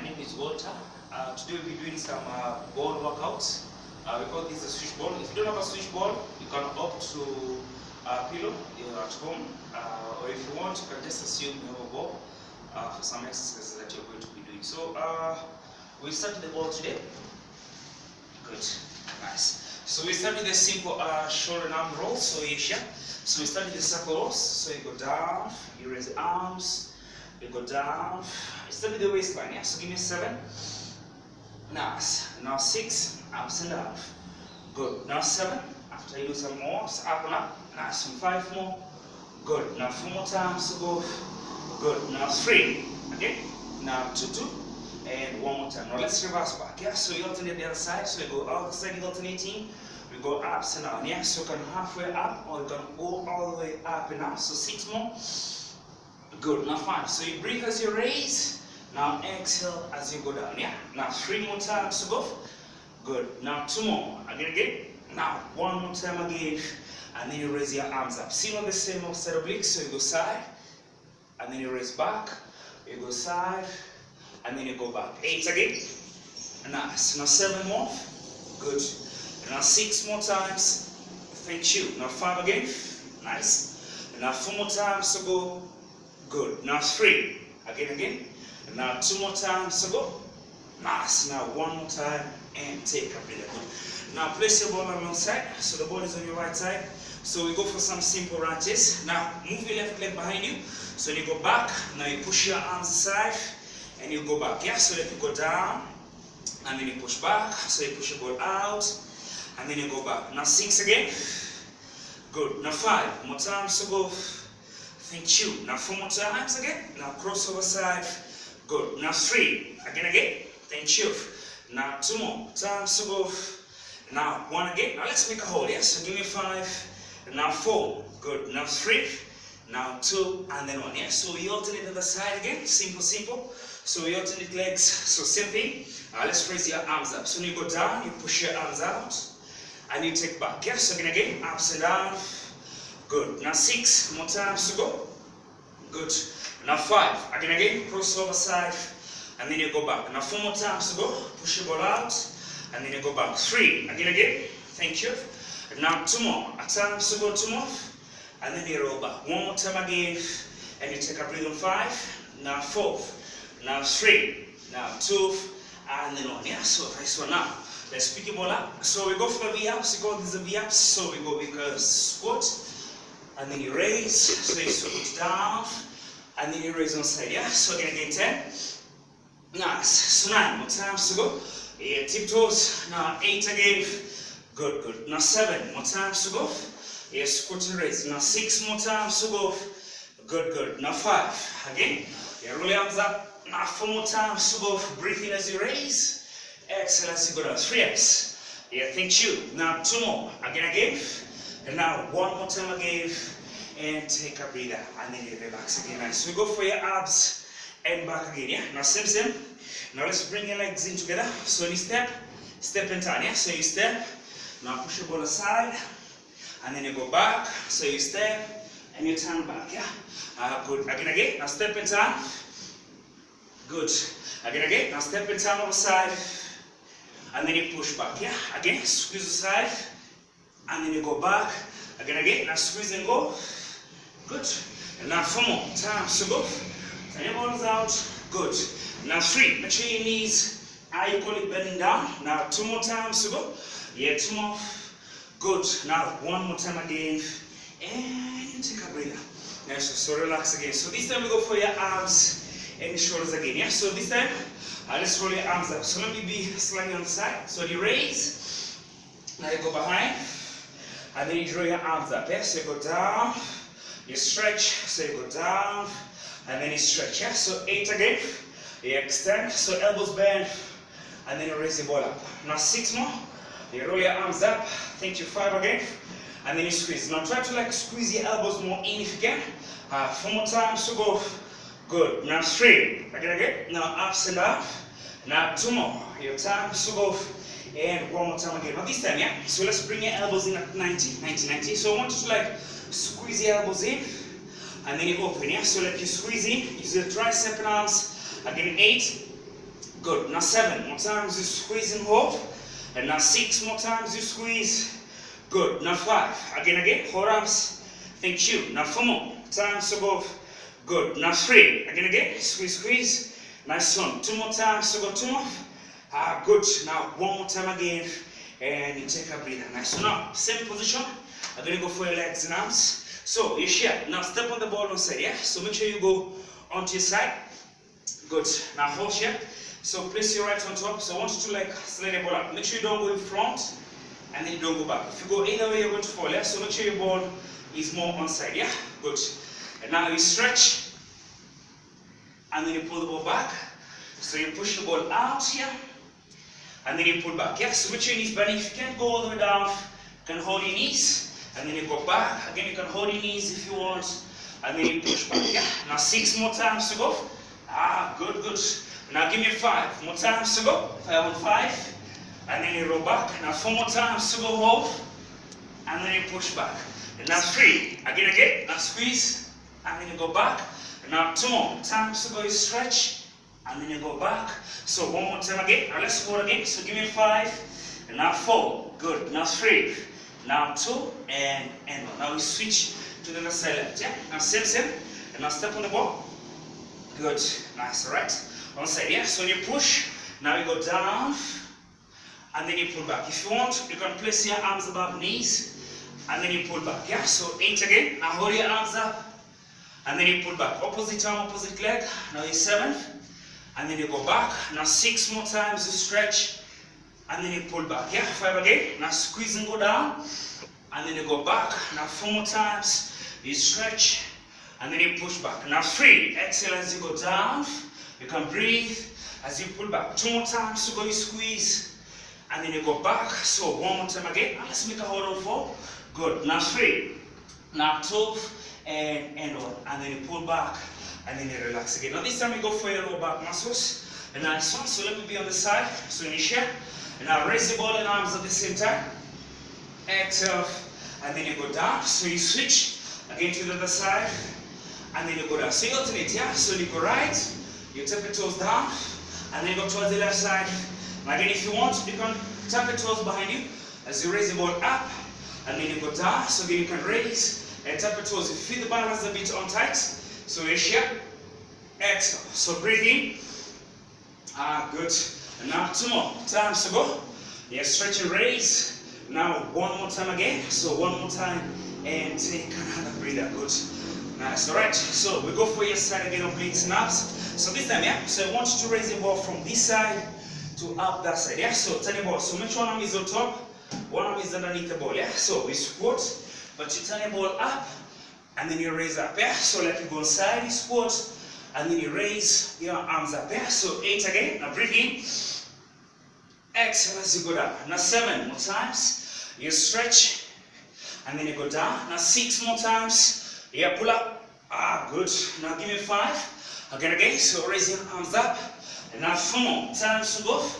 name is Walter. Today we'll be doing some ball workouts. We call this a swish ball. If you don't have a swish ball, you can opt to a pillow at home, or if you want, you can just assume you have a ball for some exercises that you're going to be doing. So we start with the ball today. Good, nice. So we start with the simple shoulder and arm rolls. So here, so we start with the circle rolls. So you go down, you raise the arms. You go down, start with the waistline, yeah? So give me 7. Nice. Now 6, ups and down. Good. Now 7. After you do some more, so up and up. Nice. Some 5 more. Good. Now 4 more times to go. Good. Now 3. Okay. Now 2, 2. And 1 more time. Now let's reverse back, yeah? So you alternate the other side. So you go out the side, alternating. We go ups and down, yeah? So you can halfway up, or you can go all the way up and down. So 6 more. Good, now 5. So you breathe as you raise. Now exhale as you go down, yeah? Now 3 more times to go. Good. Now 2 more. Again. Now 1 more time again. And then you raise your arms up. Still on the same side oblique. So you go side. And then you raise back. You go side. And then you go back. 8 again. Nice. Now 7 more. Good. Now 6 more times. Thank you. Now 5 again. Nice. And now 4 more times to go. Good. Now 3. Again. And now 2 more times to go. Nice. Now 1 more time and take a breather. Good. Now place your ball on your side. So the ball is on your right side. So we go for some simple ranges. Now move your left leg behind you. So you go back. Now you push your arms aside and you go back. Yeah. So that you go down and then you push back. So you push your ball out and then you go back. Now 6 again. Good. Now 5 more times to go. Thank you. Now 4 more times again. Now crossover side. Good. Now 3. Again. Thank you. Now 2 more times to go. Now 1 again. Now let's make a hold. Yes. So give me 5. Now 4. Good. Now 3. Now 2 and then 1. Yes. So we alternate the other side again. Simple. So we alternate legs. So same thing. Let's raise your arms up. So when you go down, you push your arms out and you take back. Yes. So again. Ups and down. Good. Now 6 more times to go. Good. Now 5. Again. Crossover side. And then you go back. Now 4 more times to go. Push your ball out. And then you go back. 3. Again. Thank you. Now 2 more. Times to go. 2 more. And then you roll back. 1 more time again. And you take a breath on 5. Now 4. Now 3. Now 2. And then 1. Yeah. So nice one. Now let's pick your ball up. So we go for the V-ups. We call this the V-ups. So we go with squat. And then you raise, so you squat down, and then you raise on side, yeah? So again 10. Nice. So 9 more times to go. Yeah, tiptoes. Now 8 again. Good. Now 7 more times to go. Yeah, squat and raise. Now 6 more times to go. Good. Now 5. Again. Yeah, roll your arms up. Now 4 more times to go. Breathe in as you raise. Exhale as you go down. 3 reps. Yeah, thank you. Now 2 more. Again. And now 1 more time again, and take a breather, and then you relax again. Nice. So we go for your abs and back again, yeah? Now same. Now let's bring your legs in together. So you step and turn, yeah? So you step, now push your ball aside, and then you go back. So you step, and you turn back, yeah? Good. Again. Now step and turn. Good. Again. Now step and turn over side, and then you push back, yeah? Again, squeeze aside. And then you go back. Again. Now squeeze and go. Good. And now 4 more times to go. Turn your balls out. Good. Now 3. Make sure your knees are equally bending down. Now 2 more times to go. Yeah, 2 more. Good. Now 1 more time again. And you take a breather. Nice. So relax again. So this time we go for your arms and your shoulders again. Yeah. So this time, let's roll your arms up. So let me be slightly on the side. So you raise. Now you go behind. And then you draw your arms up, yeah? So you go down, you stretch, so you go down, and then you stretch, yeah? So 8 again, you extend, so elbows bend, and then you raise your ball up. Now 6 more, you roll your arms up, thank you, 5 again, and then you squeeze. Now try to squeeze your elbows more in if you can. 4 more times to go. Good. Now 3, again, now ups and down. Now 2 more, your times to go. And 1 more time again. Now this time, yeah? So let's bring your elbows in at 90. So I want you to squeeze your elbows in and then you open, yeah? So you squeeze in, use your tricep and arms. Again, 8. Good. Now 7 more times you squeeze and hold. And now 6 more times you squeeze. Good. Now 5. Again. Hold arms. Thank you. Now 4 more times to go. Good. Now 3. Again. Squeeze. Nice one. 2 more times to go. 2 more. Good. Now 1 more time again. And you take a breather. Nice. So now, same position. I'm going to go for your legs and arms. So you share. Now step on the ball on side. Yeah. So make sure you go onto your side. Good. Now hold here. So place your right on top. So I want you to like slide the ball up. Make sure you don't go in front and then you don't go back. If you go either way, you're going to fall. Yeah. So make sure your ball is more on side. Yeah. Good. And now you stretch and then you pull the ball back. So you push the ball out here and then you pull back. Yeah. So with your knees bending. If you can't go all the way down, you can hold your knees and then you go back. Again, you can hold your knees if you want and then you push back. Yeah. Now 6 more times to go. Good. Now give me 5 more times to go. 5 and then you roll back. Now 4 more times to go, hold and then you push back. And now 3 again. Now squeeze and then you go back. And now 2 more times to go, you stretch and then you go back. So 1 more time again. Now let's hold again. So give me 5 and now 4. Good. Now 3. Now 2 and 1. Now we switch to the other side left. Yeah. Now same. And now step on the ball. Good. Nice. Alright. One side. Yeah. So when you push, now you go down and then you pull back. If you want, you can place your arms above knees and then you pull back. Yeah. So 8 again. Now hold your arms up and then you pull back. Opposite arm, opposite leg. Now you 7 and then you go back. Now 6 more times you stretch and then you pull back. Yeah. 5 again. Now squeeze and go down and then you go back. Now 4 more times you stretch and then you push back. Now 3. Exhale as you go down. You can breathe as you pull back. 2 more times to go, you squeeze and then you go back. So 1 more time again. And let's make a hold on 4. Good. Now 3. Now 2 and 1. And then you pull back and then you relax again. Now this time you go for your lower back muscles. And nice one. So let me be on the side. So you share. And now raise the ball and arms at the same time. Exhale and then you go down. So you switch again to the other side. And then you go down. So you alternate, yeah? So you go right, you tap your toes down, and then you go towards the left side. And again, if you want, you can tap your toes behind you as you raise the ball up, and then you go down. So again, you can raise and tap your toes. You feel the balance a bit on tight. So you share, exhale. So breathe in. Good. And now 2 more times to go. Yeah, stretch and raise. Now 1 more time again. So 1 more time and take another breather. Good. Nice. Alright, so we go for your side again of obliques and abs. So this time, yeah, so I want you to raise the ball from this side to up that side, yeah. So turn the ball. So make sure one arm is on top, one arm is underneath the ball, yeah. So we squat, but you turn the ball up and then you raise up, yeah. So like you go inside, you squat and then you raise your arms up, yeah. So 8 again. Now breathe in. Exhale as you go down. Now 7 more times. You stretch and then you go down. Now 6 more times. Yeah, pull up. Good. Now give me 5. Again. So raise your arms up. And now 4 more times to go.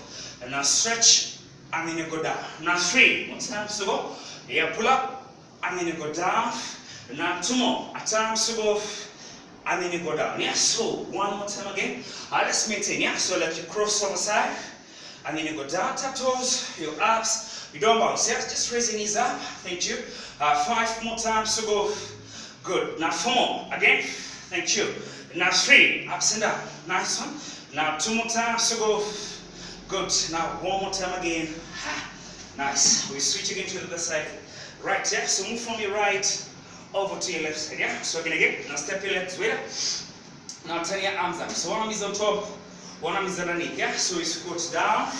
And now stretch. And then you go down. Now 3 more times to go. Yeah, pull up. And then you go down. And now 2 more times to go. And then you go down. Yeah, so 1 more time again. Let's maintain. Yeah, so like you cross over side. And then you go down, tap toes, your abs. You don't bounce. Yeah, just raise your knees up. Thank you. 5 more times to go. Good. Now 4 more. Again. Thank you. Now 3. Ups and down. Nice one. Now 2 more times to go. Good. Now 1 more time again. Nice. We switch again to the other side. Right, yeah. So move from your right over to your left side, yeah. So again. Now step your legs way up. Now turn your arms up. So one arm is on top, one arm is underneath, yeah. So you squat down,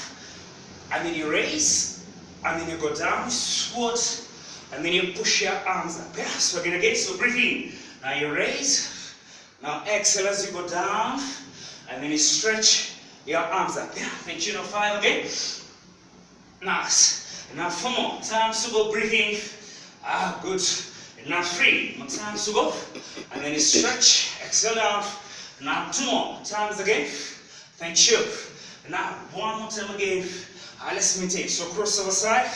and then you raise, and then you go down, you squat, and then you push your arms up, yeah. So again. So breathe in. Now you raise. Now exhale as you go down, and then you stretch your arms up, yeah. Thank you. Now 5 again. Nice. And now 4 more times to go. Breathe in. Good. And now 3 more times to go. And then you stretch. Exhale down. Now 2 more times again. Thank you. And now 1 more time again. Let's maintain. So cross over side.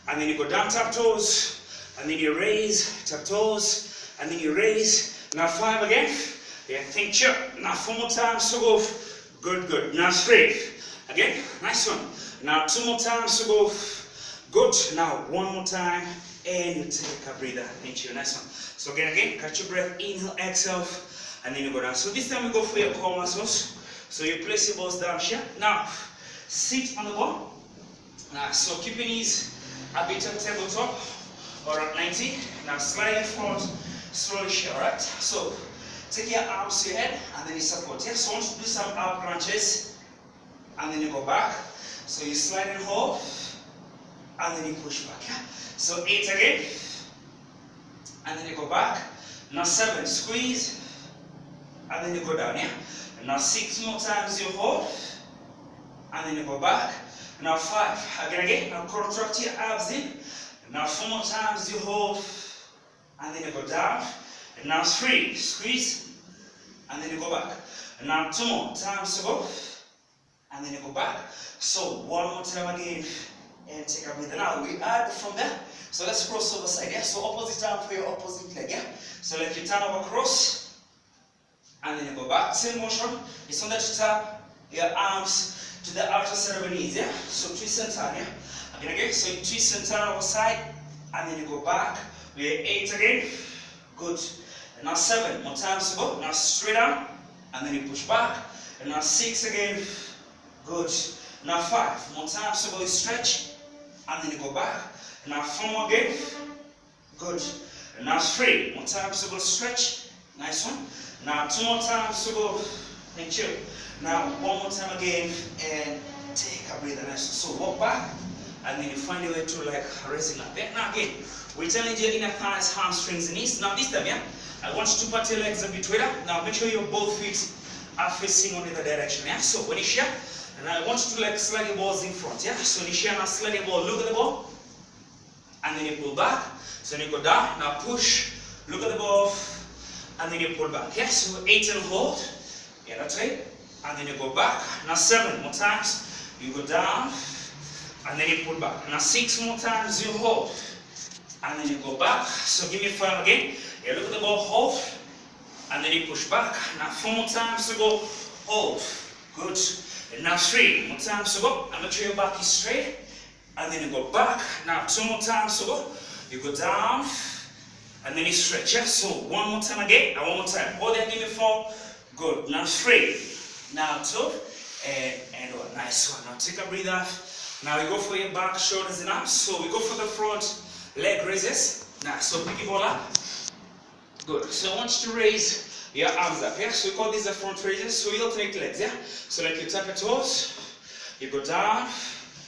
And then you go down, tap toes. And then you raise, tap toes. And then you raise. Now 5 again. Yeah, thank you. Now 4 more times to go. Good, good. Now straight. Again, nice one. Now 2 more times to go. Good. Now 1 more time. And you take a breather. Thank you. Nice one. So again, catch your breath. Inhale, exhale. And then you go down. So this time we go for your core muscles. So you place your balls down here. Now, sit on the ball. Now, so keep your knees a bit on tabletop or at 90. Now slide forward slowly here, alright? So take your arms to your head and then you support. Yeah? So I want you to do some ab crunches and then you go back. So you slide and hold and then you push back. Yeah? So 8 again and then you go back. Now 7, squeeze and then you go down. Yeah? Now 6 more times you hold and then you go back. Now 5, again, now contract your abs in. Now 4 more times you hold and then you go down. And now 3, squeeze and then you go back. And now 2 more times to go and then you go back. So 1 more time again and take a breath. Now we add from there. So let's cross over side. Yeah? So opposite arm for your opposite leg. Yeah? So like you turn over cross and then you go back. Same motion. It's on that you tap your arms to the outer side of your knees, yeah? So twist and turn, yeah? Again, so you twist and turn over side, and then you go back. We're 8 again. Good. And now 7 more times to go. Now straight down, and then you push back. And now 6 again. Good. Now 5 more times to go. You stretch, and then you go back. And now 4 more again. Good. And now 3 more times to go. Stretch. Nice one. Now 2 more times to go. Thank you. Now 1 more time again and take a breather. Nice. So walk back and then you find your way to like raising up. Yeah? Now again, we're challenging your inner thighs, hamstrings, and knees. Now this time, yeah, I want you to put your legs a bit wider. Now make sure your both feet are facing on the other direction. Yeah. So when you share, and I want you to like slide your balls in front. Yeah. So when you share, now slide your ball. Look at the ball, and then you pull back. So then you go down. Now push. Look at the ball, and then you pull back. Yeah. So 8 and hold. Yeah, that's right. And then you go back. Now 7 more times. You go down. And then you pull back. Now 6 more times you hold. And then you go back. So give me 5 again. Yeah, look at the ball, hold. And then you push back. Now 4 more times to go, hold. Good. And now 3 more times to go. And make sure your back is straight. And then you go back. Now 2 more times to go. You go down. And then you stretch. Yeah? So 1 more time again. And 1 more time. Hold and give me 4. Good. Now 3. Now 2, and 1. Nice one. Now take a breather. Now we go for your back, shoulders, and arms. So we go for the front leg raises. Nice. So pick your ball up. Good. So I want you to raise your arms up. Yeah. So we call these the front raises. So you alternate legs. Yeah. So like you tap your toes, you go down,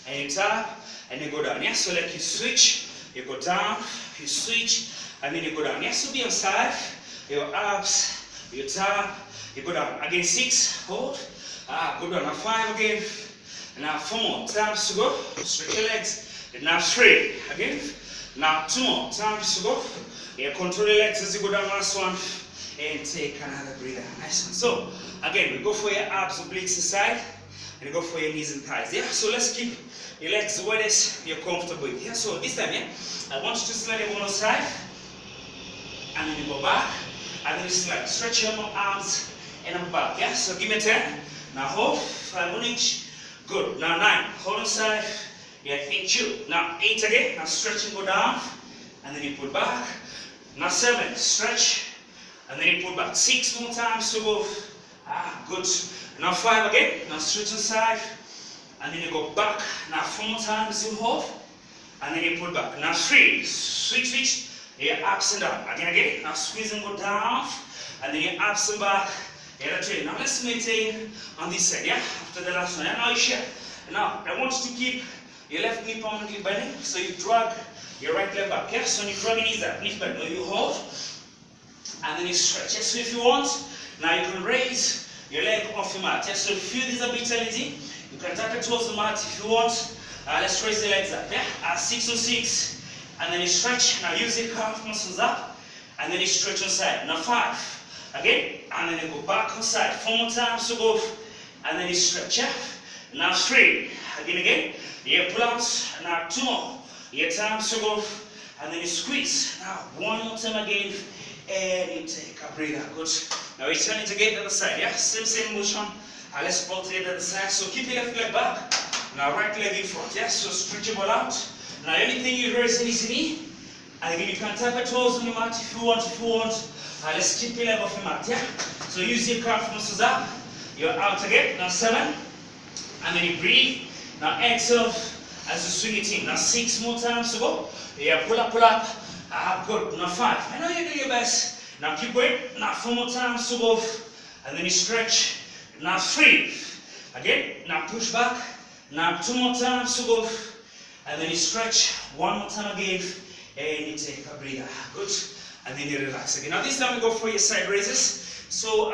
and you tap, and you go down. Yeah. So like you switch, you go down, you switch, and then you go down. Yeah. So be on side, your abs, you tap. You go down. Again 6, hold. Go down. Now 5 again. Now 4 more times to go. Stretch your legs. And now 3 again. Now 2 more times to go. Yeah, control your legs as you go down. Last one. And take another breather. Nice one. So again, we go for your abs, obliques inside. And you go for your knees and thighs. Yeah. So let's keep your legs the widest you're comfortable with. Yeah. So this time, yeah, I want you to slide your one side. And then you go back. And then you slide. Stretch your arms. And I'm back, yeah? So give me 10. Now hold, 5 on each. Good. Now 9. Hold inside. Yeah, thank you. Now 8 again. Now stretch and go down. And then you pull back. Now 7. Stretch. And then you pull back. 6 more times to go. Good. Now 5 again. Now stretch inside. And then you go back. Now 4 more times you hold. And then you pull back. Now 3. Switch. Yeah, ups and down. Again. Now squeeze and go down. And then you ups and back. Yeah, that's it. Now let's maintain on this side, yeah? After the last one. And now you share. Now, I want you to keep your left knee permanently bending. So you drag your right leg back, yeah? So when you drag your knees up, knees bend. Now you hold. And then you stretch. Yeah? So if you want, now you can raise your leg off your mat. Yeah? So if you feel this a bit challenging, you can tap it towards the mat if you want. Let's raise the legs up, yeah? 6 on 6. And then you stretch. Now use your calf muscles up. And then you stretch on side. Now 5. Again, and then you go back on side. 4 more times to go, and then you stretch, yeah? Now 3, again, yeah, pull-ups, now 2 more, yeah, times to go, and then you squeeze. Now 1 more time again, and you take a breather. Good. Now we turn it again to the other side, yeah? Same motion, Let's alternate at the side. So keep your left leg back. Now right leg in front. Yeah, so stretchable out. Now anything you raise in his knee. And again, you can tap your toes on the mat if you want. Let's keep your leg off the mat. Yeah. So use your calf muscles up. You're out again. Now 7. And then you breathe. Now exhale as you swing it in. Now 6 more times to go. Yeah, pull up. Good. Now 5. I know you're doing your best. Now keep going. Now 4 more times to go. And then you stretch. Now 3. Again. Now push back. Now 2 more times to go. And then you stretch. 1 more time again. And you take a breather. Good. And then you relax again. Now this time we go for your side raises. So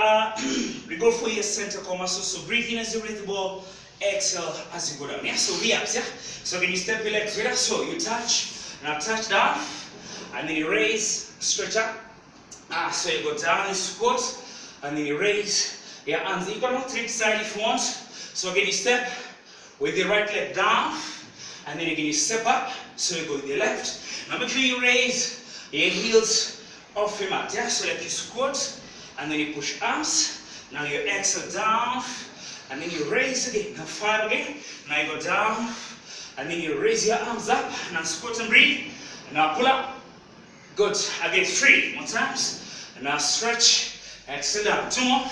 we go for your center core muscles. So breathe in as you breathe the ball. Exhale as you go down. Yeah. So re-ups. Yeah. So when you step your legs together. So you touch. Now touch down. And then you raise. Stretch up. So you go down and squat. And then you raise your arms. You can flip side if you want. So again you step with your right leg down. And then again you step up. So you go with your left. Now make sure you raise your heels off your mat. Yeah. So like you squat. And then you push arms. Now you exhale down. And then you raise again. Now 5 again. Now you go down. And then you raise your arms up. Now squat and breathe. Now pull up. Good. Again 3 more times. And now stretch. Exhale down. 2 more.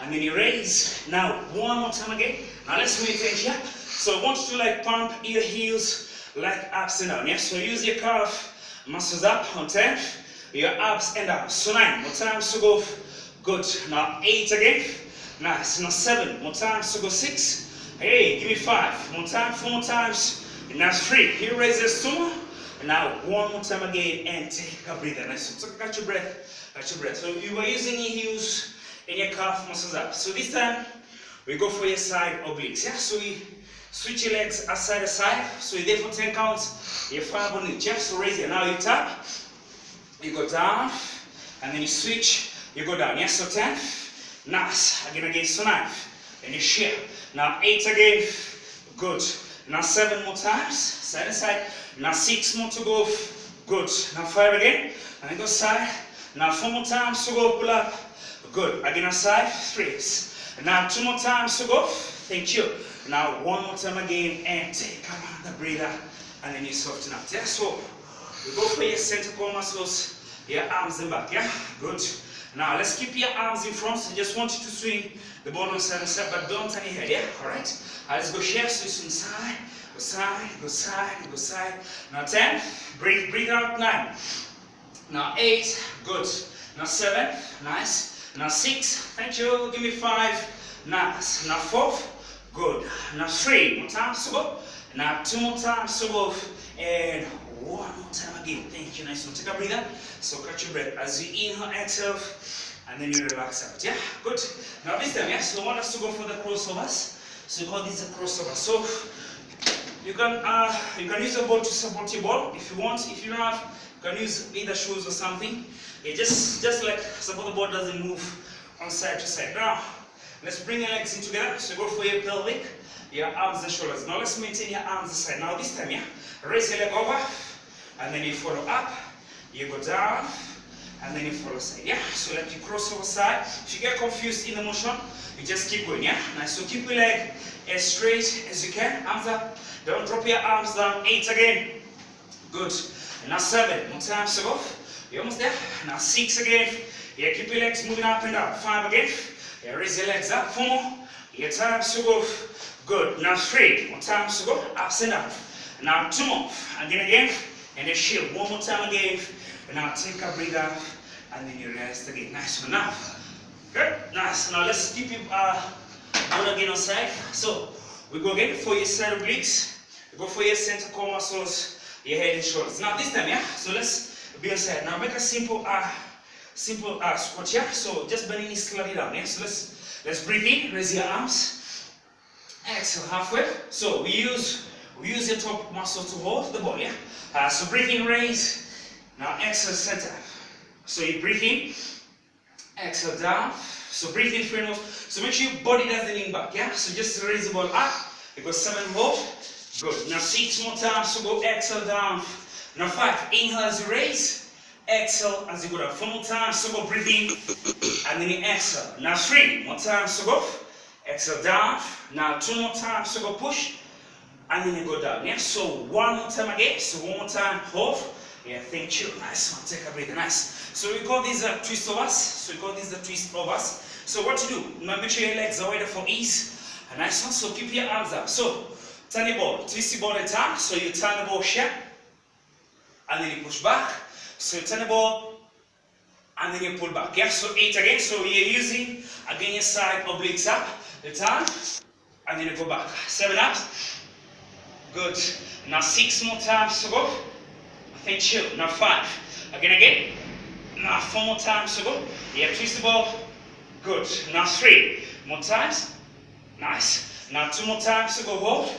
And then you raise. Now 1 more time again. Now let's maintain here. So I want you to like pump your heels like ups and down. Yeah. So use your calf muscles up on 10. Your ups and down. So 9 more times to go. Good. Now 8 again. Nice. Now 7 more times to go. 6. Hey, give me 5 more times. 4 more times. And now 3. Here raises 2 more. And now 1 more time again. And take a breather. Nice. So catch your breath. Catch your breath. So you were using your heels and your calf muscles up. So this time we go for your side obliques. Yeah. So we switch your legs side to side. So you're there for 10 counts. You're 5 on each. Yeah. So raise it. Now you tap. You go down. And then you switch. You go down. Yes. So 10. Nice. Again. So 9. And you share. Now 8 again. Good. Now 7 more times. Side to side. Now 6 more to go. Good. Now 5 again. And then go side. Now 4 more times to go. Pull up. Good. Again on side. 3. Now 2 more times to go. Thank you. Now 1 more time again. And take another breather. And then you soften up. Yeah. So we go for your center core muscles. Your arms and back. Yeah. Good. Now let's keep your arms in front. I just want you to swing the ball on side and side, but don't turn your head. Yeah. All right. Let's go here. So you swing side. Go side. Go side. Go side. Now 10. Breathe out. 9. Now 8. Good. Now 7. Nice. Now 6. Thank you. Give me 5. Nice. Now 4. Good. Now 3 more times to go. Now 2 more times to go. And 1 more time again. Thank you. Nice. So take a breather. So catch your breath as you inhale, exhale, and then you relax out. Yeah. Good. Now this time, yeah. So I want us to go for the crossovers. So we call these a crossover. So you can use a ball to support your ball if you want. If you don't have, you can use either shoes or something. Yeah, just like support the ball doesn't move on side to side. Now let's bring your legs in together. So go for your pelvic, your arms and shoulders. Now let's maintain your arms aside. Now this time, yeah, raise your leg over, and then you follow up. You go down, and then you follow side. Yeah. So like you cross over side. If you get confused in the motion, you just keep going. Yeah. Nice. So keep your leg as straight as you can. Arms up. Don't drop your arms down. 8 again. Good. And now 7 more times to go. You're almost there. Now 6 again. Yeah, keep your legs moving up and down. 5 again. Yeah, raise your legs up. 4 more. Yeah, times to go. Good. Now 3 more times to go. Ups and down. Now 2 more. Again. And then shield. 1 more time again. And now take a breather. And then you rest again. Nice one. Now. Good. Nice. Now let's keep it on again on side. So we go again for your side obliques. We go for your center core muscles, your head and shoulders. Now this time, yeah. So let's be on side. Now make a simple squat here. So just bend your knees slightly down. Yeah. So let's breathe in. Raise your arms. Exhale halfway. So we use your top muscles to hold the ball. Yeah. So breathe in, raise. Now exhale, center. So you breathe in. Exhale down. So breathe in through your nose. So make sure your body doesn't lean back. Yeah. So just raise the ball up. You go 7 hold. Good. Now 6 more times. So go exhale down. Now 5. Inhale as you raise. Exhale as you go down. 4 more times. So go breathe in. And then you exhale. Now 3 more times. So go. Exhale down. Now 2 more times, so go push. And then you go down. Yeah, so 1 more time again. So 1 more time, hold. Yeah, thank you. Nice one. Take a breath. Nice. So we call these twist overs. So we call these the twist overs. So what you do? Now make sure your legs are wider for ease. A nice one. So keep your arms up. So turn the ball. Twist the ball at a time. So you turn the ball here. And then you push back. So you turn the ball. And then you pull back. Yeah, so 8 again. So you're using again your side obliques up. The turn. And then you go back. 7 up. Good. Now 6 more times to go. Thank you. Now 5. Again. Now 4 more times to go. Yeah, twist the ball. Good. Now 3 more times. Nice. Now 2 more times to go. Hold.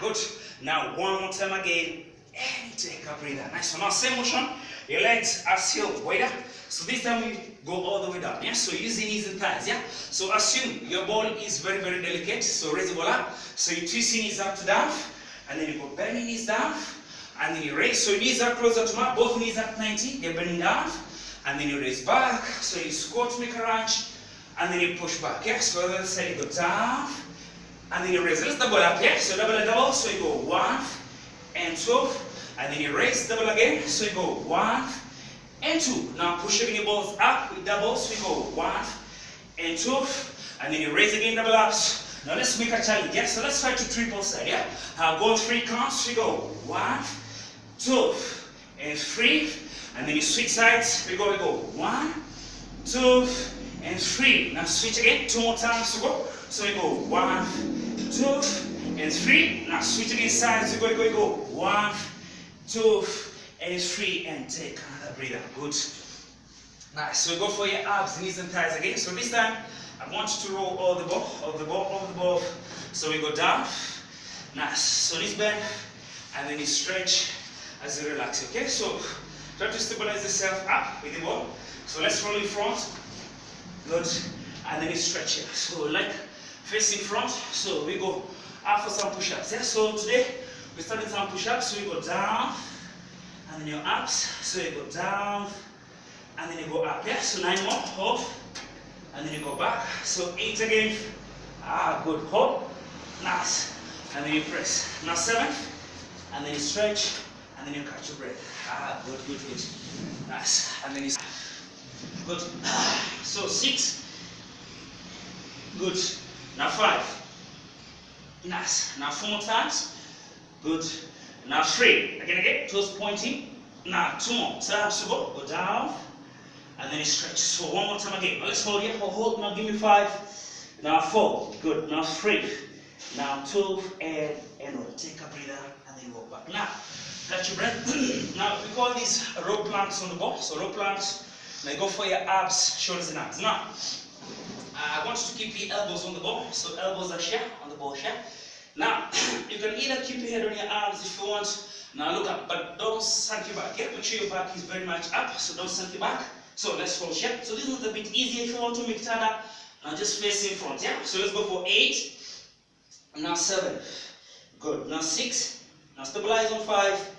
Good. Now 1 more time again. And take a breather. Nice one. Now same motion. Your legs are still wider. So this time we go all the way down. Yeah. So using knees and thighs. Yeah. So assume your ball is very, very delicate. So raise the ball up. So you twist your knees up to down. And then you go bend your knees down. And then you raise. So your knees are closer to mat. Both knees at 90. They're bending down. And then you raise back. So you squat, make a lunge. And then you push back. Yeah. So the other side you go down. And then you raise. Let's double up. Yeah. So double and double. So you go 1 and 2. And then you raise, double again. So you go 1 and 2. Now push your balls up with doubles. So you go 1 and 2. And then you raise again, double ups. Now let's make a challenge. Yeah. So let's try to triple side. Yeah. Go 3 counts. So you go 1, 2, and 3. And then you switch sides. We go 1, 2, and 3. Now switch again. 2 more times to go. So we go 1, 2, and 3. Now switch again sides. We go 1, 2, and 3. And take another breather. Good. Nice. So we go for your abs, knees, and thighs again. So this time I want you to roll all the ball, over the ball. So we go down. Nice. So knees bend, and then you stretch as you relax. Okay. So try to stabilize yourself up with the ball. So let's roll in front. Good. And then you stretch here. So like facing front. So we go up for some push-ups. Yeah. So today we started some push-ups. So we go down, and then your abs. So you go down, and then you go up. Yeah. So 9 more. Hold, and then you go back. So 8 again. Good. Hold. Nice. And then you press. Now 7, and then you stretch, and then you catch your breath. Good. Nice. And then you. Good. So 6. Good. Now 5. Nice. Now 4 more times. Good. Now 3. Again. Toes pointing. Now 2 more times to go. Go down. And then you stretch. So 1 more time again. Now let's hold here. Hold. Now give me 5. Now 4. Good. Now 3. Now 2. And take a breather. And then walk back. Now catch your breath. Now we call these rope planks on the ball. So rope planks. Now you go for your abs, shoulders, and arms. Now I want you to keep your elbows on the ball. So elbows are here on the ball here. Now, you can either keep your head on your arms if you want. Now look up, but don't sink your back. Yeah? Make sure your back is very much up, so don't sink your back. So let's hold here. So this is a bit easier if you want to make it harder. Now just face in front. Yeah. So let's go for 8. Now 7. Good. Now 6. Now stabilize on 5.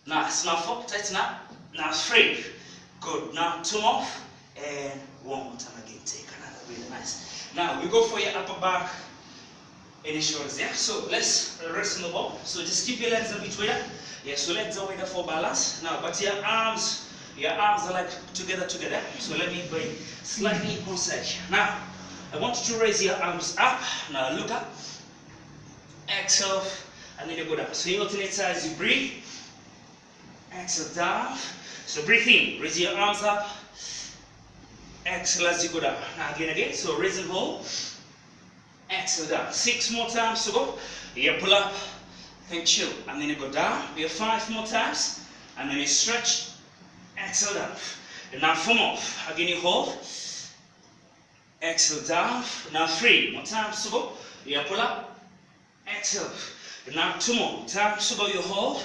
Nice. Now 4. Tighten up. Now 3. Good. Now 2 more. And 1 more time again. Take another breathe. Nice. Now we go for your upper back. Any shoulders, yeah? So let's rest on the ball. So just keep your legs a bit wider. Yeah, so legs are wider for balance. Now, but your arms are like together. So let me bring slightly on side. Now, I want you to raise your arms up. Now look up. Exhale, and then you go down. So you alternate sides, you breathe. Exhale down. So breathe in, raise your arms up. Exhale as you go down. Now again. So raise and hold. Exhale down. 6 more times to go. You pull up and chill. And then you go down. You have 5 more times. And then you stretch. Exhale down. And now 4 more. Again you hold. Exhale down. Now 3 more times to go. You pull up. Exhale. And now 2 more times to go. You hold.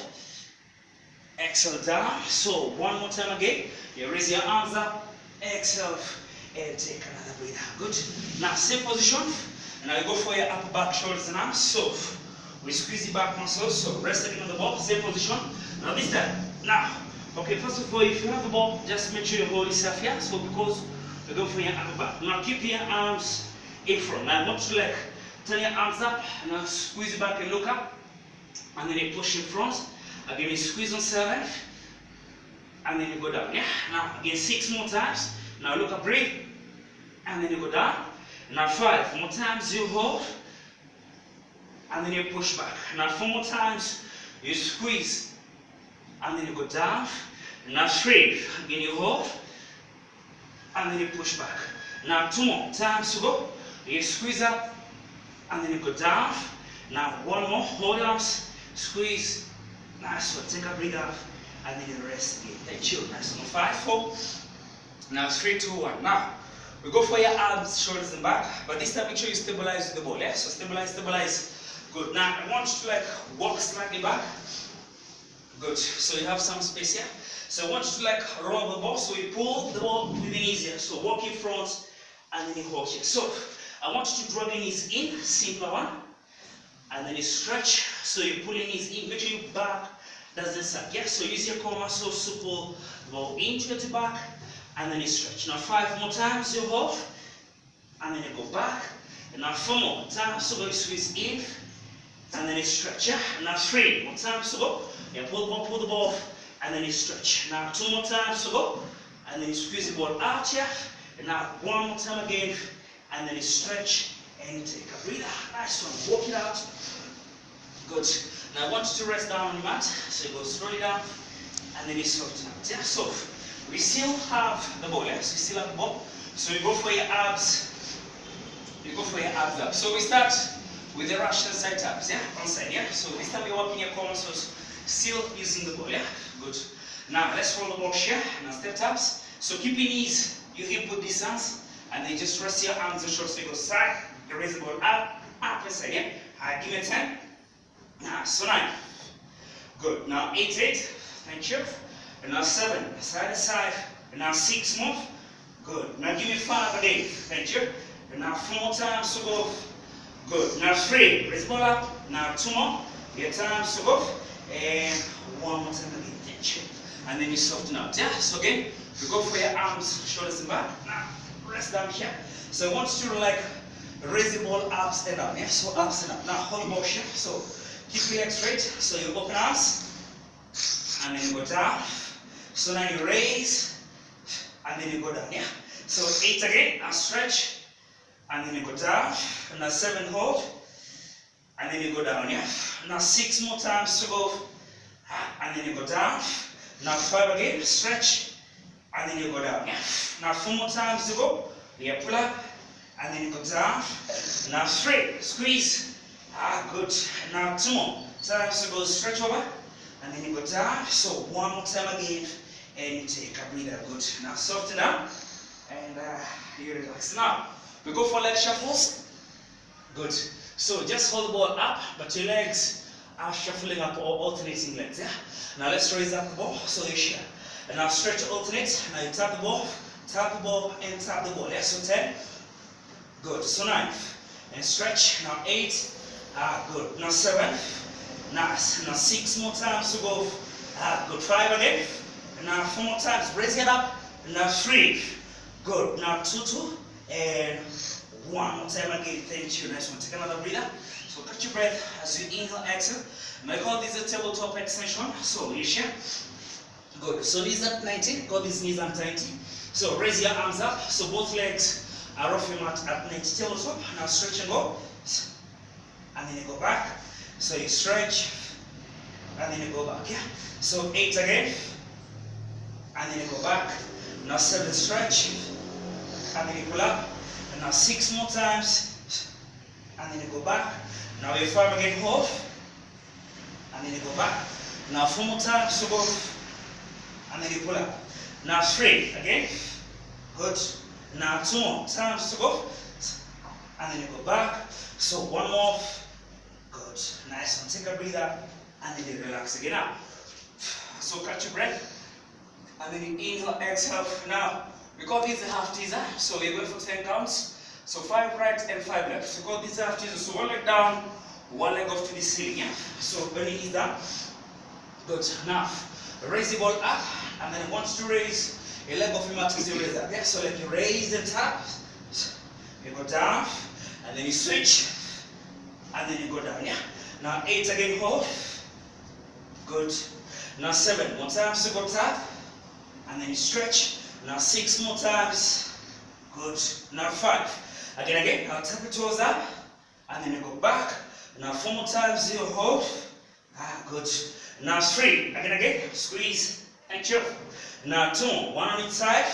Exhale down. So 1 more time again. You raise your arms up. Exhale. And take another breather. Good. Now same position. Now you go for your upper back, shoulders and arms. So we squeeze the back muscles. So rest again on the ball, same position. Now this time. Now, okay, first of all, if you have the ball, just make sure you hold yourself here. So because we go for your upper back. Now keep your arms in front. Now I want you to like turn your arms up, now squeeze it back and look up, and then you push in front. Again, you squeeze on 7, and then you go down. Yeah. Now again 6 more times. Now look up, breathe, and then you go down. Now 5 more times you hold, and then you push back. Now 4 more times you squeeze, and then you go down. Now 3, again you hold, and then you push back. Now 2 more times to go. You squeeze up, and then you go down. Now 1 more, hold arms, squeeze. Nice one, take a breath out, and then you rest again. Thank you. Nice one. 5, 4. Now 3, 2, 1. Now we go for your arms, shoulders, and back. But this time make sure you stabilize with the ball. Yeah. So stabilize, stabilize. Good. Now I want you to like walk slightly back. Good. So you have some space here. So I want you to like roll the ball. So you pull the ball with the knees here. So walk in front, and then you hold here. So I want you to draw your knees in, simple one. And then you stretch, so you pull your knees in, make sure your back doesn't sag. Yeah, so use your core muscles to pull the ball into the back, and then you stretch. Now 5 more times you hold, and then you go back. And now 4 more times, so you squeeze in, and then you stretch. Yeah, and now 3 more times to go. You pull the ball, and then you stretch. Now 2 more times to go, and then you squeeze the ball out here. And now 1 more time again, and then you stretch. And take a breather. Nice one. Walk it out. Good. Now I want you to rest down on the mat. So you go slowly down, and then you soften out. Yeah. So we still have the ball. Yes. We still have the ball. So you go for your abs. You go for your abs up. So we start with the Russian side abs. Yeah. On side. Yeah. So this time you're working your core muscles, still using the ball. Yeah. Good. Now let's roll the ball here. Now step taps. So keep your knees, your hip width distance, and then just rest your arms and shoulders. So you go side. You raise the ball up, and side, yeah? Alright, give me a 10. So 9. Good. Now 8, 8. Thank you. And now 7. Side to side. And now 6 more. Good. Now give me 5 again. Thank you. And now 4 more times to go. Good. Now 3. Raise the ball up. Now 2 more. Your times to go. And 1 more time again. Thank you. And then you soften out. Yeah? So again, you go for your arms, shoulders, and back. Now rest down here. So I want you to like raise the ball ups and down. Yeah, so ups and down. Now hold motion. So keep your legs straight. So you open arms, and then you go down. So now you raise, and then you go down. Yeah. So 8 again. Now stretch, and then you go down. And now 7 hold, and then you go down. Yeah. Now 6 more times to go, and then you go down. Now 5 again. Stretch, and then you go down. Yeah. Now 4 more times to go. Yeah. Pull up. And then you go down. Now 3, squeeze. Good. Now 2 more times to go, stretch over. And then you go down. So 1 more time again. And you take a breather. Good. Now soften up. And you relax. Now, we go for leg shuffles. Good. So just hold the ball up, but your legs are shuffling up or alternating legs. Yeah. Now let's raise up the ball. So you share. And now stretch, alternate. Now you tap the ball, and tap the ball. Yeah. So 10. Good. So 9. And stretch. Now 8. Good. Now 7. Nice. Now 6 more times to go. Good. 5 again. And now 4 more times. Raise it up. And now 3. Good. Now 2, 2. And 1 more time again. Thank you. Nice one. Take another breather. So catch your breath as you inhale, exhale. And I call this a tabletop extension. So you share. Good. So knees at 90. Call these knees at 90. So raise your arms up. So both legs are off your mat at 90 tabletop. Now stretch and go. And then you go back. So you stretch. And then you go back. Yeah. So 8 again. And then you go back. Now 7 stretch. And then you pull up. And now 6 more times. And then you go back. Now you 5 again, hold. And then you go back. Now 4 more times to go. And then you pull up. Now 3 again. Good. Now 2 more times to go. And then you go back. So 1 more. Good. Nice one. Take a breather. And then you relax again now. So catch your breath. And then you inhale, exhale. Now, we call this a half teaser. So we're going for 10 counts. So 5 right and 5 left. So we call this a half teaser. So 1 leg down, 1 leg off to the ceiling. Yeah? So when you knees down. Good. Now, raise the ball up. And then once you raise, your leg off your mat is the raise up. Yeah? So like you raise and tap. You go down. and then you switch, and then you go down, yeah? Now 8 again, hold, good. Now 7 more times, you go tap, and then you stretch. Now 6 more times, good. Now 5, again, now tap your toes up, and then you go back. Now 4 more times, you hold, good. Now 3, again, squeeze, and chill. Now 2 more, 1 on each side,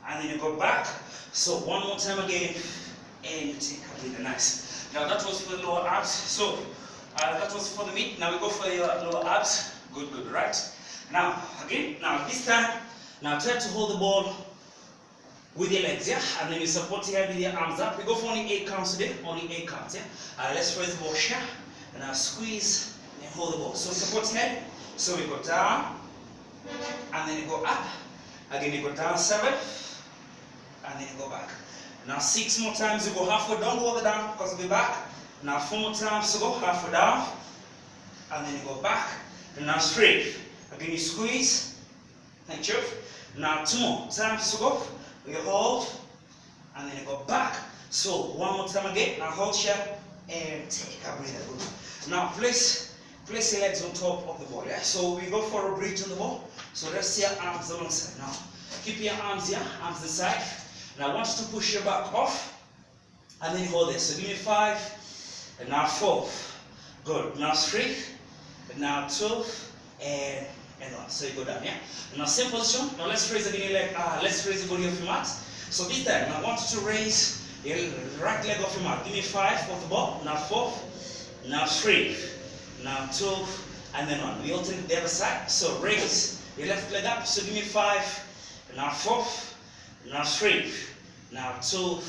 and then you go back. So 1 more time again, and you take a breather, nice. Now that was for the lower abs, so that was for the mid. Now we go for your lower abs, good, right? Now, again, now this time, now try to hold the ball with your legs, yeah? And then you support your head with your arms up. We go for only 8 counts today, only 8 counts, yeah? Let's raise the ball here, and now squeeze, and hold the ball. So support your head, so we go down, and then you go up. Again, you go down 7, and then you go back. Now 6 more times, you go halfway down, go over down, because we'll be back. Now 4 more times, you go halfway down, and then you go back. And now straight. Again, you squeeze, and chop. Now 2 more times to go. You hold, and then you go back. So 1 more time again. Now hold here, and take a breather. Good. Now place your legs on top of the ball. Yeah? So we go for a bridge on the ball. So rest your arms alongside. Now keep your arms here, arms inside. Now I want you to push your back off, and then you hold this. So give me 5, and now 4. Good. Now 3, and now 2, and 1. So you go down, yeah? Now same position. Now let's raise again your leg. Let's raise the body off your mat. So this time, I want you to raise your right leg off your mat. Give me 5 off the ball. Now 4, now 3, now 2, and then 1. We alternate the other side. So raise your left leg up. So give me 5, now 4, now 3, now 2,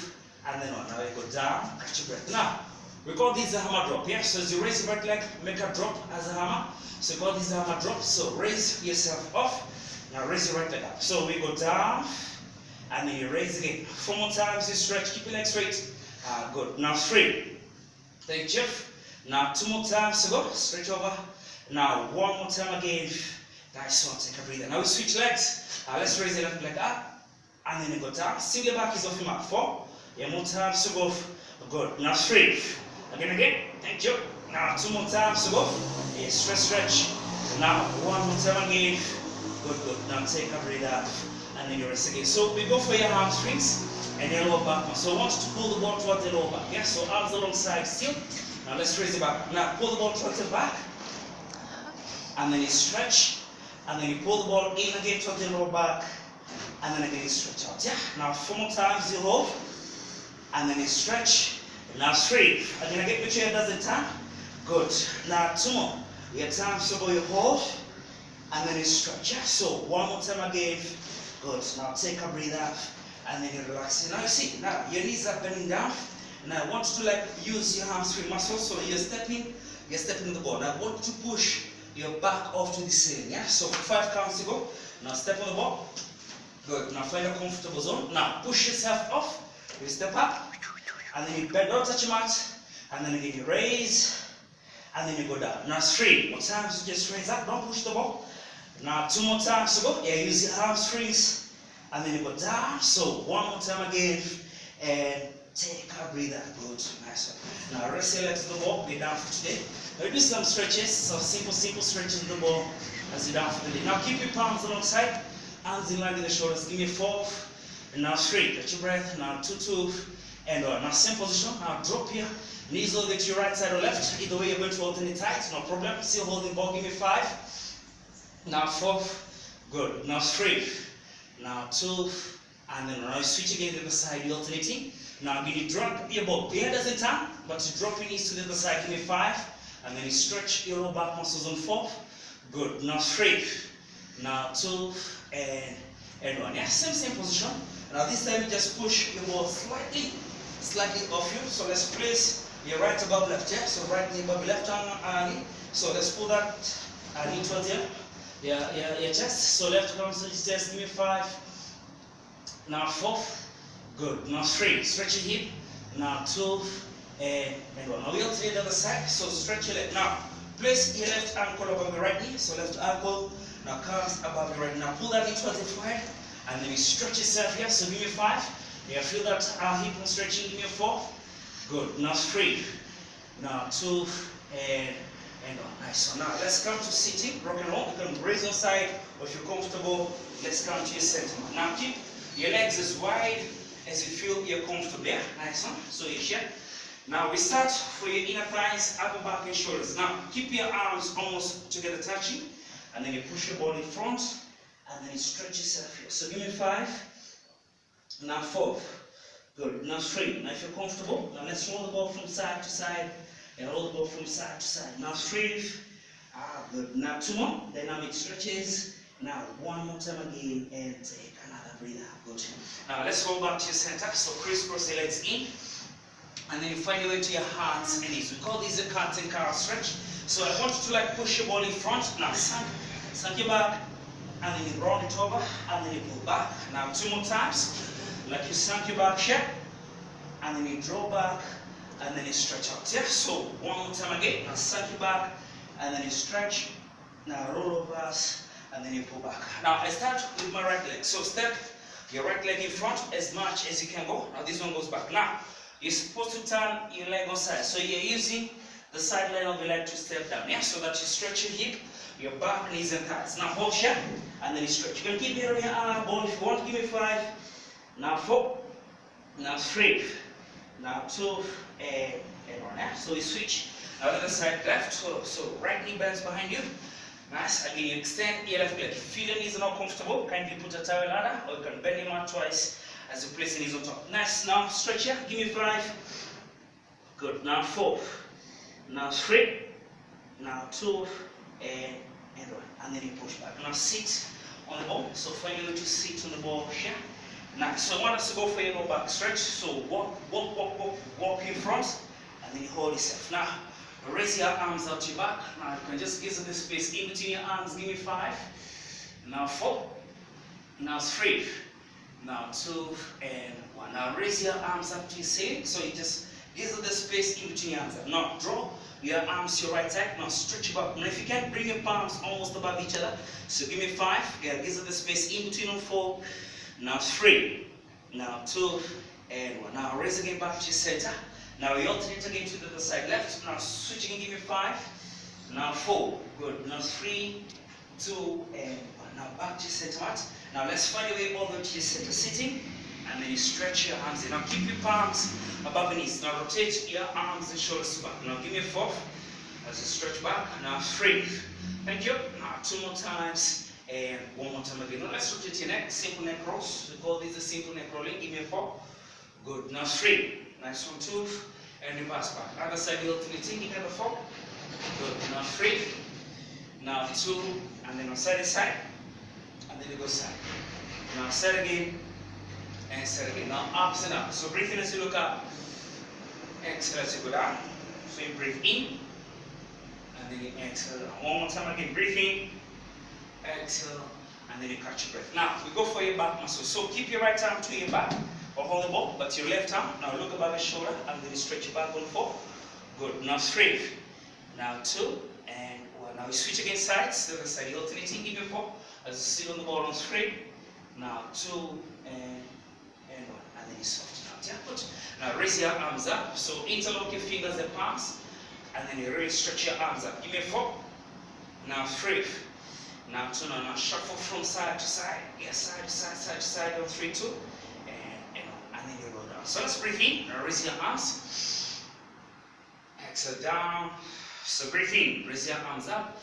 and then 1. Now you go down, catch your breath. Now, we call this a hammer drop, yeah? So as you raise your right leg, make a drop as a hammer. So we call this a hammer drop. So raise yourself off. Now raise your right leg up. So we go down, and then you raise again. 4 more times, you stretch, keep your legs straight. Good. Now 3. Take Jeff. Now 2 more times to go. Stretch over. Now 1 more time again. Nice one. Take a breather. Now we switch legs. Let's raise the left leg up, and then you go down. Still your back is off your mat. 4. Yeah, more times to go. Good. Now 3. Again. Thank you. Now 2 more times to go. Yeah, stretch. Now 1 more time again. Good. Now take a breather, and then you rest again. So we go for your hamstrings and your lower back. So I want you to pull the ball towards the lower back. Yeah. So arms alongside still. Now let's raise the back. Now pull the ball towards the back, and then you stretch, and then you pull the ball in again towards the lower back, and then again you stretch out. Yeah. Now 4 more times you hold, and then you stretch. Now 3. Again, put your head as a turn. Good. Now 2 more. Your time so go you hold, and then you stretch. Yeah? So 1 more time again. Good. Now take a breather, and then you relax. Now you see, now your knees are bending down, and I want you to use your hamstring muscles. So you're stepping the ball. Now I want you to push your back off to the ceiling. Yeah. So 5 counts to go. Now step on the ball. Good. Now find a comfortable zone. Now push yourself off. You step up. And then you bend, don't touch your mat, and then again you raise, and then you go down. Now 3 more times, you just raise up, don't push the ball. Now 2 more times to go. Yeah, use your hamstrings, and then you go down. So 1 more time again, and take a breather. Good, nice one. Now rest your legs to the ball, be down for today. Now we do some stretches, so simple stretches in the ball as you're down for the day. Now keep your palms alongside, hands in line with the shoulders. Give me 4, and now 3. Catch your breath. Now 2, and 1. Now same position. Now drop here. Knees all the way to your right side or left. Either way you're going to alternate tight. No problem. Still holding ball. Give me 5. Now 4. Good. Now 3. Now 2. And then now you switch again to the side. You're alternating. Now again you drop your ball. The head doesn't turn, but you drop your knees to the other side. Give me 5. And then you stretch your lower back muscles on 4. Good. Now 3. Now 2. And 1. Yeah. Same position. Now this time you just push your ball slightly off you. So let's place your right above left, yeah? So right knee above left knee. So let's pull that knee towards your chest. So left comes to the chest. Give me 5. Now 4. Good. Now 3. Stretch your hip. Now 2 and 1. Now we alternate the other side. So stretch your leg. Now place your left ankle above the right knee. So left ankle now comes above the right knee. Now pull that knee towards the forehead, and then you stretch yourself here. So give me 5. Yeah, feel that hip stretching. Give me 4. Good. Now 3. Now 2 and on. Nice. So now let's come to sitting, rock and roll. You can raise your side, or if you're comfortable, let's come to your center. Now keep your legs as wide as you feel you're comfortable. Yeah, nice one. So you're here. Now we start for your inner thighs, upper back and shoulders. Now keep your arms almost together touching, and then you push your body front, and then you stretch yourself here. So give me 5. Now 4. Good. Now 3. Now if you're comfortable, now let's roll the ball from side to side. And roll the ball from side to side. Now 3. Good. Now 2 more. Dynamic stretches. Now 1 more time again and take another breather. Good. Now let's roll back to your center. So crisscross your legs in. And then you find your way to your hands and knees. We call these a cat and cow stretch. So I want you to like push your body front. Now sink your back. And then you roll it over. And then you pull back. Now 2 more times. Like you sunk your back here. And then you draw back. And then you stretch out. Yeah, so 1 more time again. Now sink your back, and then you stretch. Now roll over us, and then you pull back. Now I start with my right leg. So step your right leg in front as much as you can go. Now this one goes back. Now you're supposed to turn your leg on side. So you're using the side line of your leg to step down. Yeah, so that you stretch your hip, your back, knees, and thighs. Now hold here, and then you stretch. You can keep it on your arm ball if you want. Give me 5. Now 4. Now 3. Now 2 and on. Yeah? So we switch. Now other side left. So right knee bends behind you. Nice. Again, you extend your left leg. If your knees are not comfortable, kindly put a towel ladder, or you can bend your mat twice as you place your knees on top. Nice. Now stretch here. Give me 5. Good. Now 4. Now 3. Now 2 and on. And then you push back. Now sit on the ball. So find your way to sit on the ball here. Nice. So I want us to go for your low back stretch. So walk in front, and then you hold yourself. Now raise your arms out to your back. Now you can just give the space in between your arms. Give me 5. Now 4. Now 3. Now 2 and 1. Now raise your arms up to your ceiling. So you just give the space in between your arms. Now draw your arms to your right side. Now stretch your back. Now if you can, bring your palms almost above each other. So give me 5. Yeah, give the space in between on 4. Now 3, now 2, and 1. Now raise again back to your center. Now you alternate again to the other side left. Now switch again, give me 5. Now 4, good. Now 3, 2, and 1. Now back to your center mat. Now let's find your way all the way to your center sitting. And then you stretch your arms in. Now keep your palms above your knees. Now rotate your arms and shoulders back. Now give me a 4 as you stretch back. Now 3. Thank you. Now 2 more times. And 1 more time again. Now let's rotate your neck. Simple neck rolls. We call this a simple neck rolling. Give me a 4. Good. Now 3. Nice one. 2. And reverse back. Other side you alternating. Give me a 4. Good. Now 3. Now 2. And then on side to side. And then you go side. Now side again. And side again. Now ups and up. So breathe in as you look up. Exhale as you go down. So you breathe in. And then you exhale down. 1 more time again. Breathe in. Exhale, and then you catch your breath. Now we go for your back muscle. So keep your right arm to your back, or hold the ball, but your left arm. Now look above your shoulder, and then you stretch your back on 4. Good. Now 3. Now 2, and 1. Now we switch again sides. The other side, you alternating. Give me 4 as you sit on the ball on 3. Now 2 and 1, and then you soften out. Yeah, good. Now raise your arms up. So interlock your fingers and palms, and then you really stretch your arms up. Give me 4. Now 3. Now 2, now shuffle from side to side. Yes, side to side, side to side on 3, 2. And then you roll down. So let's breathe in. Now raise your arms. Exhale down. So breathe in. Raise your arms up.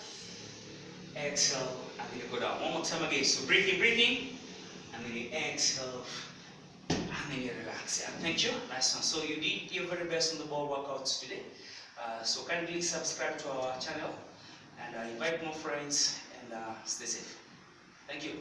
Exhale. And then you go down. 1 more time again. So breathe in. And then you exhale. And then you relax. Yeah, thank you. Nice one. So you did your very best on the ball workouts today. So kindly subscribe to our channel. And invite more friends. And stay safe. Thank you.